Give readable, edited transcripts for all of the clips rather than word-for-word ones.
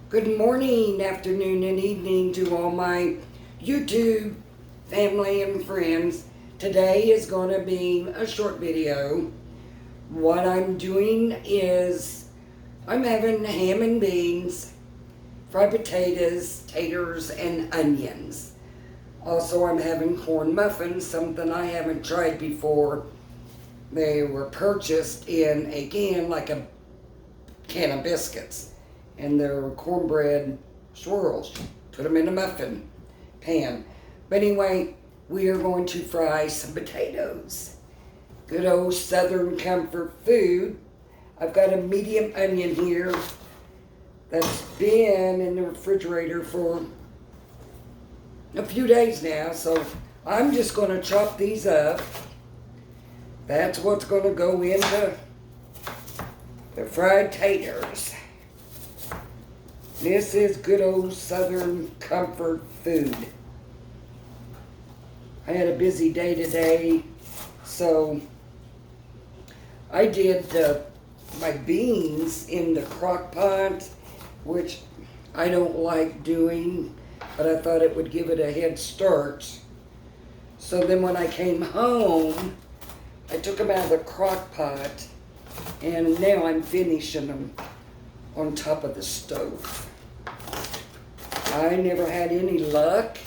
Good morning, afternoon, and evening to all my YouTube family and friends. Today is going to be a short video. What I'm doing is I'm having ham and beans, fried potatoes, taters, and onions. Also, I'm having corn muffins, something I haven't tried before. They were purchased in a can, like a can of biscuits. And they're cornbread swirls. Put them in a muffin pan. But anyway, we are going to fry some potatoes. Good old Southern comfort food. I've got a medium onion here that's been in the refrigerator for a few days now. So I'm just going to chop these up. That's what's going to go into the fried taters. This is good old Southern comfort food. I had a busy day today, so I did my beans in the crock pot, which I don't like doing, but I thought it would give it a head start. So then when I came home, I took them out of the crock pot, and now I'm finishing them on top of the stove. I never had any luck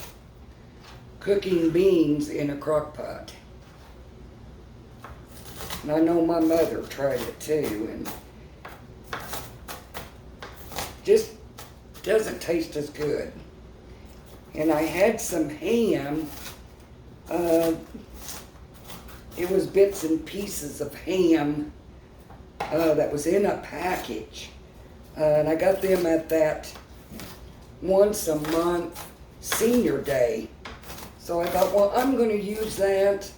cooking beans in a crock pot. And I know my mother tried it too, and just doesn't taste as good. And I had some ham. It was bits and pieces of ham that was in a package. And I got them at that once a month senior day. So I thought, well, I'm going to use that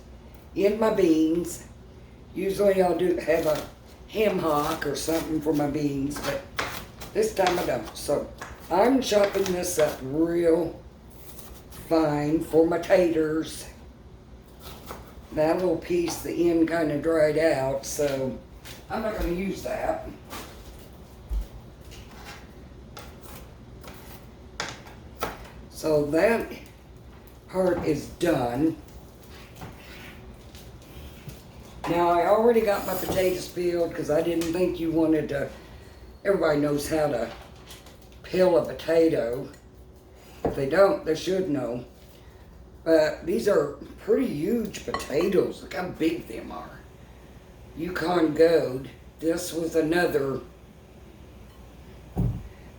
in my beans. Usually I'll have a ham hock or something for my beans, but this time I don't. So I'm chopping this up real fine for my taters. That little piece, the end kind of dried out, so I'm not going to use that. So that part is done. Now I already got my potatoes peeled because I didn't think you wanted to. Everybody knows how to peel a potato. If they don't, they should know. But these are pretty huge potatoes. Look how big them are. Yukon Gold. This was another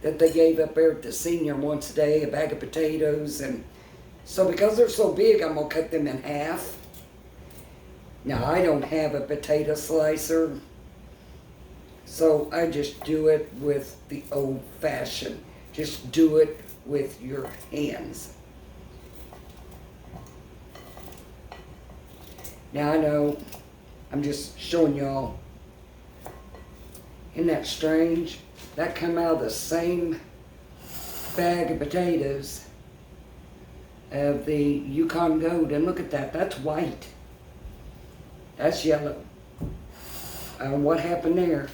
that they gave up there at the senior once a day, a bag of potatoes. And so because they're so big, I'm going to cut them in half. Now, I don't have a potato slicer, so I just do it with the old-fashioned. Just do it with your hands. Now, I know I'm just showing y'all. Isn't that strange? That come out of the same bag of potatoes of the Yukon Gold. And look at that, that's white. That's yellow. What happened there?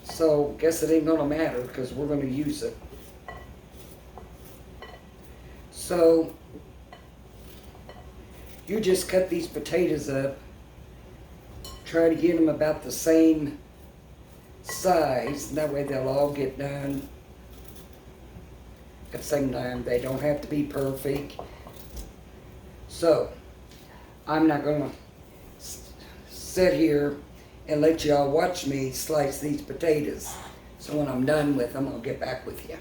So, guess it ain't gonna matter because we're gonna use it. So, you just cut these potatoes up. Try to get them about the same size. That way they'll all get done at the same time. They don't have to be perfect. So, I'm not gonna sit here and let y'all watch me slice these potatoes. So when I'm done with them, I'll get back with you.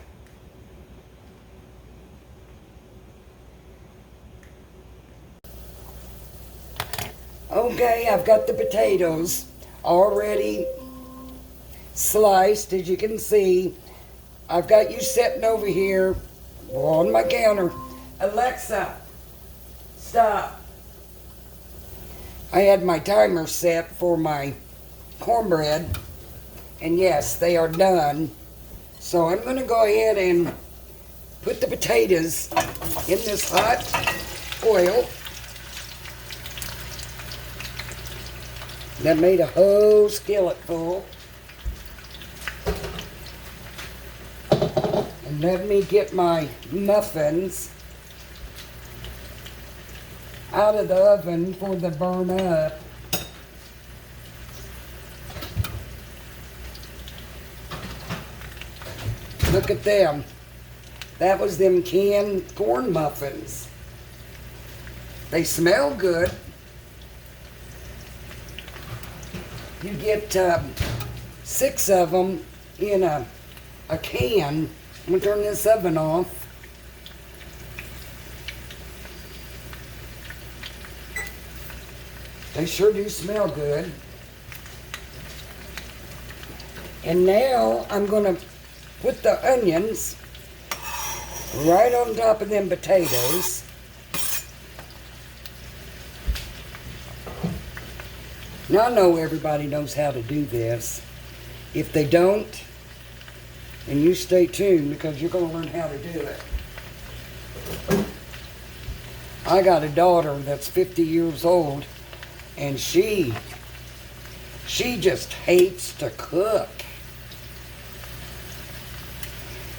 Okay, I've got the potatoes already sliced, as you can see. I've got you sitting over here on my counter. Alexa, stop. I had my timer set for my cornbread, and yes, they are done. So I'm going to go ahead and put the potatoes in this hot oil. That made a whole skillet full. And let me get my muffins out of the oven before they burn up. Look at them. That was them canned corn muffins. They smell good. You get 6 of them in a can. I'm going to turn this oven off. They sure do smell good. And now I'm going to put the onions right on top of them potatoes. Now I know everybody knows how to do this. If they don't, and you stay tuned because you're going to learn how to do it. I got a daughter that's 50 years old, and she just hates to cook.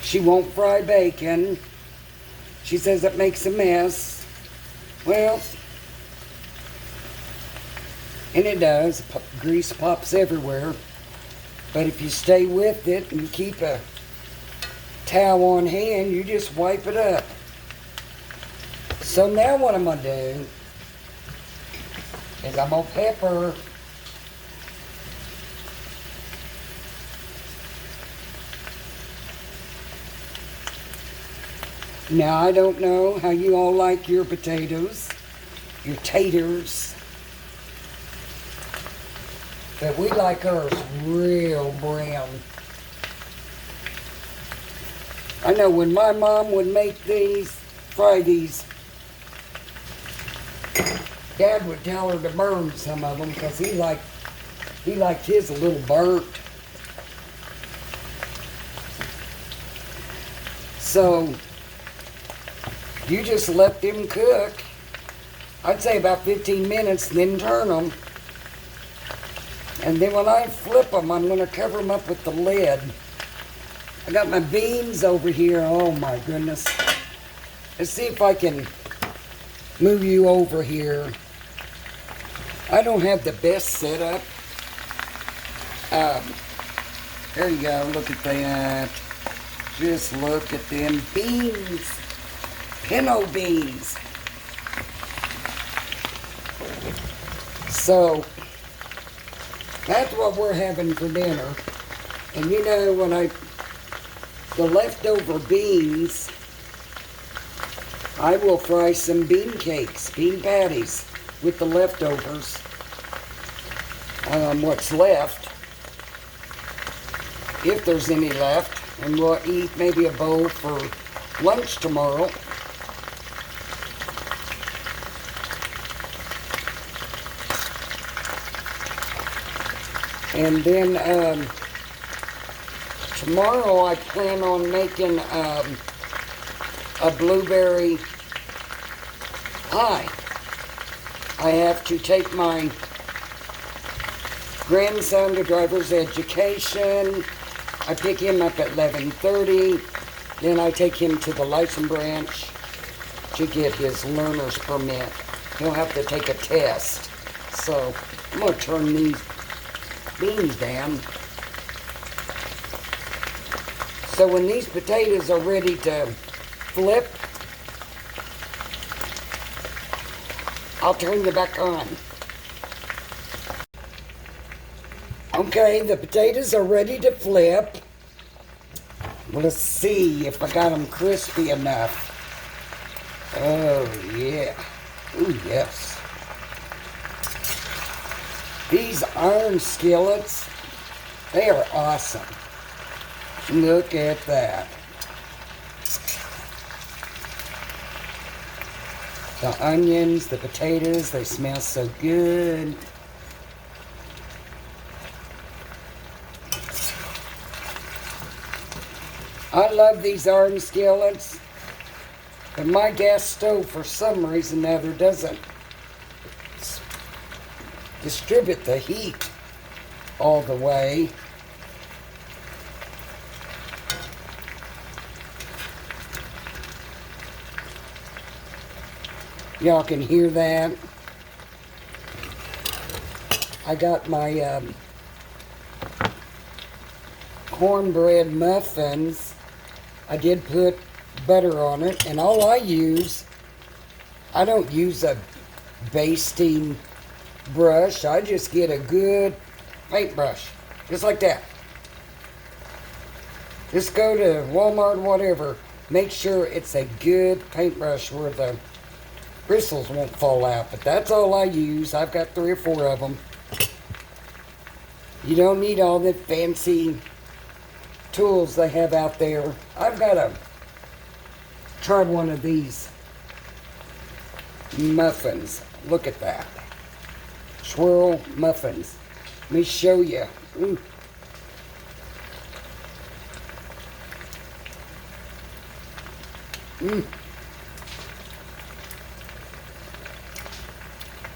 She won't fry bacon. She says it makes a mess. Well, and it does. Grease pops everywhere. But if you stay with it and keep a towel on hand, you just wipe it up. So now what I'm going to do is I'm going to pepper Now, I don't know how you all like your potatoes, your taters, but we like ours real brown. I know when my mom would make these, fry these, Dad would tell her to burn some of them because he liked his a little burnt. So you just let them cook. I'd say about 15 minutes, then turn them. And then when I flip them, I'm going to cover them up with the lid. I got my beans over here. Oh my goodness. Let's see if I can move you over here. I don't have the best setup. There you go. Look at that. Just look at them beans. Pinto beans. So that's what we're having for dinner. And you know, when the leftover beans, I will fry some bean cakes, bean patties with the leftovers. What's left, if there's any left, and we'll eat maybe a bowl for lunch tomorrow. And then tomorrow I plan on making a blueberry pie. I have to take my grandson to driver's education. I pick him up at 11:30. Then I take him to the license branch to get his learner's permit. He'll have to take a test. So I'm going to turn these beans down. So when these potatoes are ready to flip, I'll turn you back on. Okay, the potatoes are ready to flip. Let's see if I got them crispy enough. Oh yeah. Ooh, yes. These iron skillets, they are awesome. Look at that. The onions, the potatoes, they smell so good. I love these iron skillets, but my gas stove, for some reason or other, doesn't distribute the heat all the way. Y'all can hear that. I got my cornbread muffins. I did put butter on it, and all I use, I don't use a basting brush. I just get a good paintbrush, just like that. Just go to Walmart, whatever. Make sure it's a good paintbrush where the bristles won't fall out. But that's all I use. I've got 3 or 4 of them. You don't need all the fancy tools they have out there. I've got to try one of these muffins. Look at that. Swirl muffins. Let me show you. Ooh.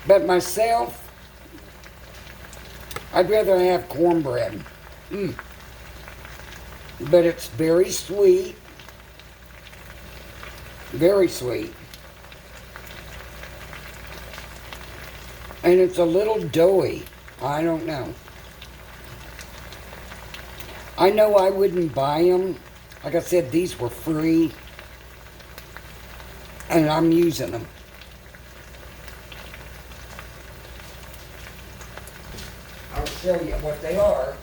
But myself, I'd rather have cornbread. But it's very sweet. Very sweet. And it's a little doughy. I don't know. I know I wouldn't buy them. Like I said, these were free. And I'm using them. I'll show you what they are.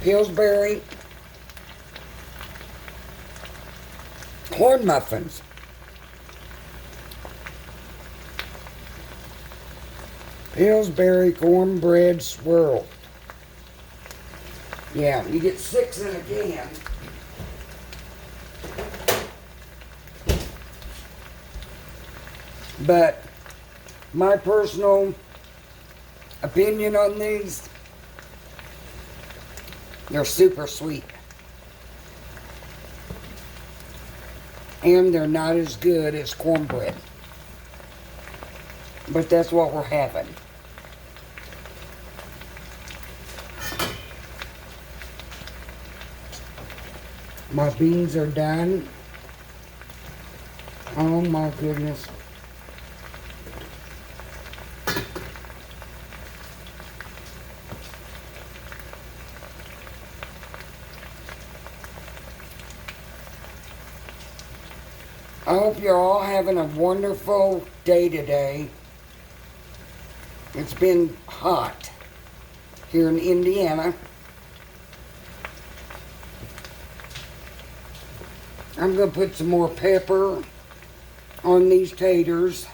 Pillsbury corn muffins. Pillsbury cornbread swirl. Yeah, you get 6 in a can. But my personal opinion on these, they're super sweet. And they're not as good as cornbread. But that's what we're having. My beans are done. Oh my goodness. I hope you're all having a wonderful day today. It's been hot here in Indiana. I'm going to put some more pepper on these taters.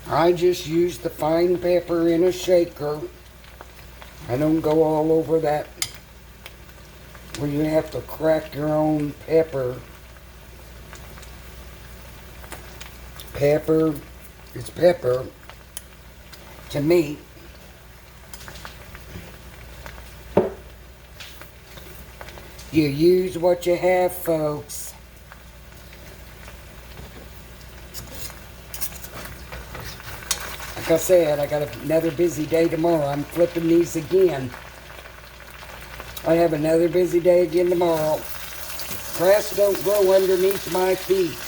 I just use the fine pepper in a shaker. I don't go all over that where you have to crack your own pepper. Pepper is pepper to me. You use what you have, folks. Like I said, I got another busy day tomorrow. I'm flipping these again. I have another busy day again tomorrow. Grass don't grow underneath my feet.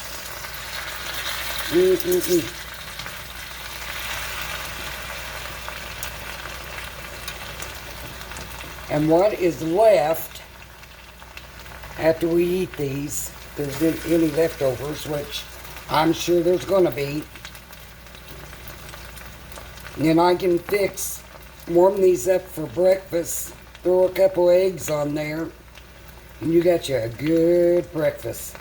And what is left after we eat these, if there's any leftovers, which I'm sure there's going to be, then I can warm these up for breakfast, throw a couple eggs on there, and you got you a good breakfast.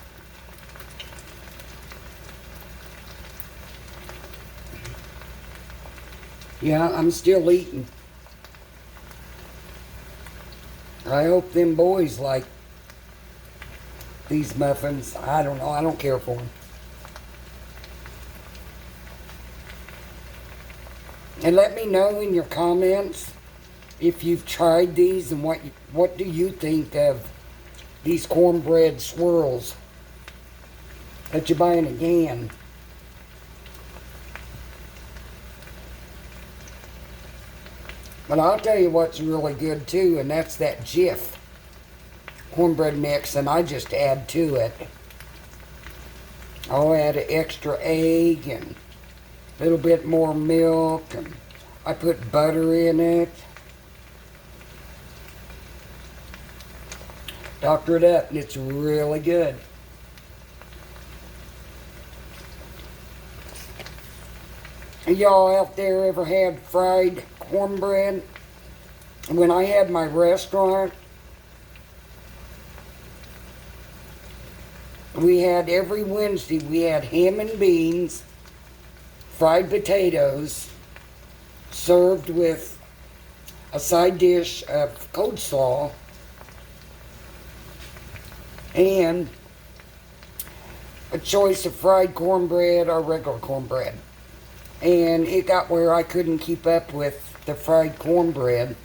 Yeah, I'm still eating. I hope them boys like these muffins. I don't know. I don't care for them. And let me know in your comments if you've tried these and what do you think of these cornbread swirls that you buy in a can. But I'll tell you what's really good too, and that's that Jif cornbread mix, and I just add to it. I'll add an extra egg and a little bit more milk, and I put butter in it. Doctor it up, and it's really good. Y'all out there ever had fried cornbread? When I had my restaurant, we had every Wednesday, we had ham and beans, fried potatoes, served with a side dish of coleslaw, and a choice of fried cornbread or regular cornbread. And it got where I couldn't keep up with the fried cornbread,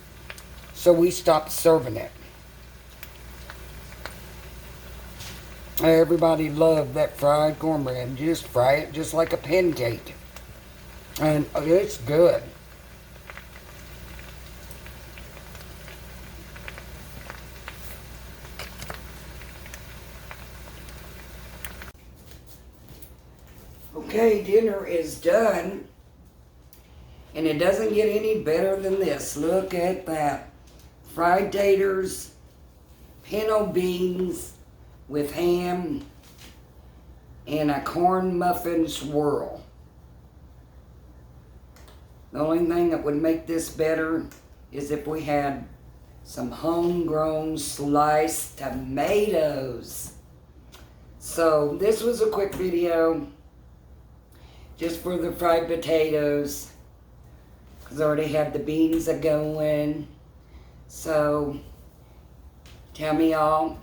so we stopped serving it. Everybody loved that fried cornbread. Just fry it just like a pancake. And it's good. Okay, dinner is done. And it doesn't get any better than this. Look at that. Fried taters, pinto beans with ham, and a corn muffin swirl. The only thing that would make this better is if we had some homegrown sliced tomatoes. So this was a quick video just for the fried potatoes, because I already had the beans a-going. So tell me all,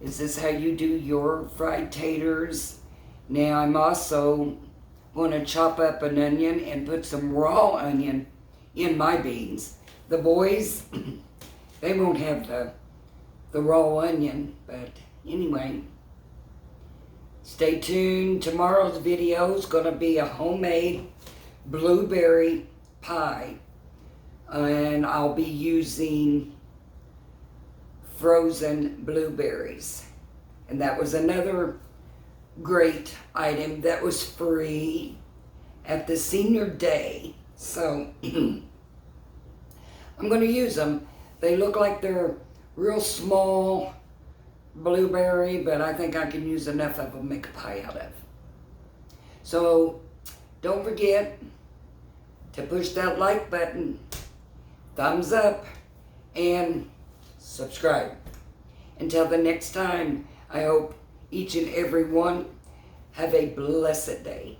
is this how you do your fried taters? Now I'm also going to chop up an onion and put some raw onion in my beans. The boys, they won't have the raw onion, but anyway. Stay tuned. Tomorrow's video is going to be a homemade blueberry pie. And I'll be using frozen blueberries. And that was another great item that was free at the senior day. So I'm going to use them. They look like they're real small blueberry, but I think I can use enough of them to make a pie out of. So don't forget to push that like button, thumbs up, and subscribe. Until the next time, I hope each and every one have a blessed day.